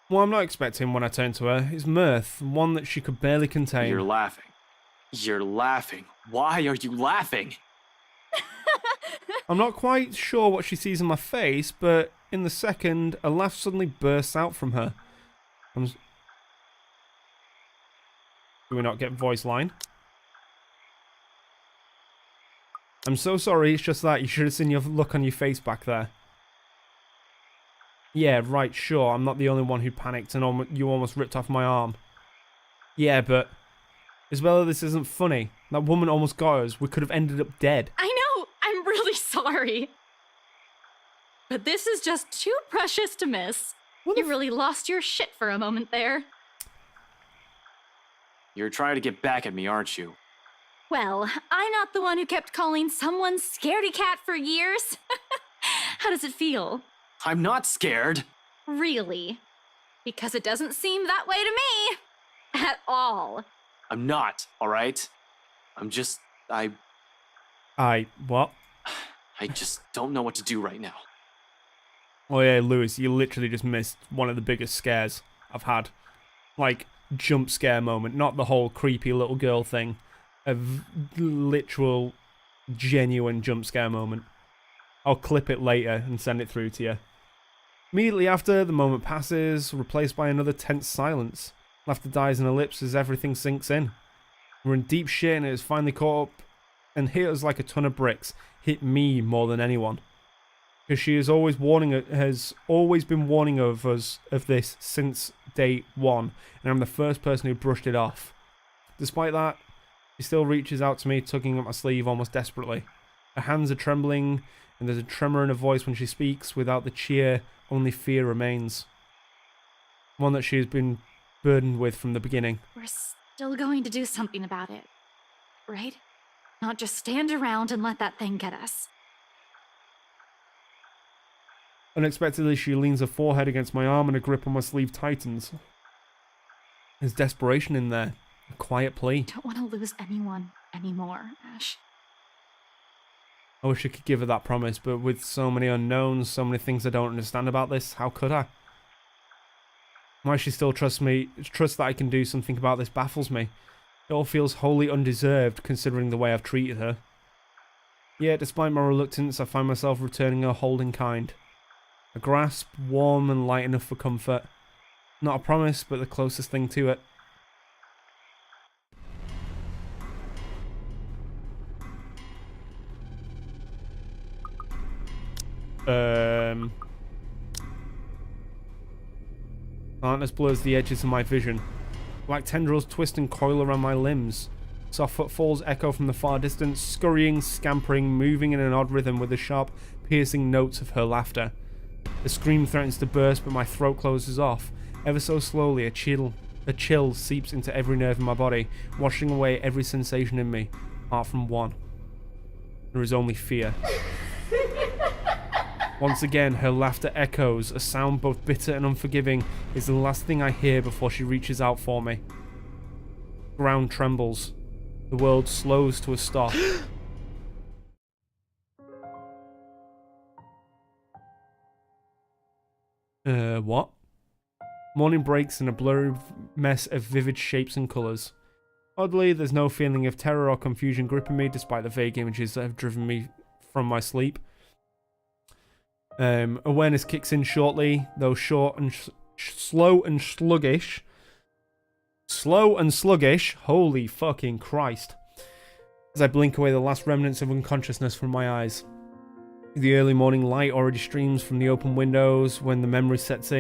What I'm not expecting when I turn to her is mirth, one that she could barely contain. You're laughing. You're laughing. Why are you laughing? I'm not quite sure what she sees in my face, but in the second, a laugh suddenly bursts out from her. Do we not get voice line? I'm so sorry, it's just that. You should have seen your look on your face back there. Yeah, right, sure, I'm not the only one who panicked and you almost ripped off my arm. Yeah, but... Isabella, this isn't funny. That woman almost got us. We could have ended up dead. I know! I'm really sorry. But this is just too precious to miss. You really lost your shit for a moment there. You're trying to get back at me, aren't you? Well, I'm not the one who kept calling someone scaredy cat for years. How does it feel? I'm not scared. Really? Because it doesn't seem that way to me. At all. I'm not, alright? I'm just... What? I just don't know what to do right now. Oh yeah, Lewis, you literally just missed one of the biggest scares I've had. Like, jump scare moment, not the whole creepy little girl thing. A literal, genuine jump scare moment. I'll clip it later and send it through to you. Immediately after, the moment passes, replaced by another tense silence. Laughter dies in her lips as everything sinks in. We're in deep shit and it has finally caught up and hit us like a ton of bricks. Hit me more than anyone. Because she has always been warning of us of this since day one, and I'm the first person who brushed it off. Despite that, she still reaches out to me, tugging at my sleeve almost desperately. Her hands are trembling, and there's a tremor in her voice when she speaks. Without the cheer, only fear remains. One that she has been burdened with from the beginning. We're still going to do something about it, right? Not just stand around and let that thing get us. Unexpectedly, she leans her forehead against my arm and a grip on my sleeve tightens. There's desperation in there. A quiet plea. Don't want to lose anyone anymore, Ash. I wish I could give her that promise, but with so many unknowns, so many things I don't understand about this, how could I? Why she still trusts that I can do something about this baffles me. It all feels wholly undeserved, considering the way I've treated her. Yet, despite my reluctance, I find myself returning her holding kind. A grasp, warm and light enough for comfort. Not a promise, but the closest thing to it. Darkness blurs the edges of my vision. Black tendrils twist and coil around my limbs. Soft footfalls echo from the far distance, scurrying, scampering, moving in an odd rhythm with the sharp, piercing notes of her laughter. The scream threatens to burst, but my throat closes off. Ever so slowly, a chill seeps into every nerve in my body, washing away every sensation in me, apart from one. There is only fear. Once again, her laughter echoes, a sound both bitter and unforgiving is the last thing I hear before she reaches out for me. The ground trembles. The world slows to a stop. What? Morning breaks in a blurry mess of vivid shapes and colours. Oddly, there's no feeling of terror or confusion gripping me, despite the vague images that have driven me from my sleep. Awareness kicks in shortly, though short and slow and sluggish. Slow and sluggish. Holy fucking Christ. As I blink away the last remnants of unconsciousness from my eyes. The early morning light already streams from the open windows when the memory sets in.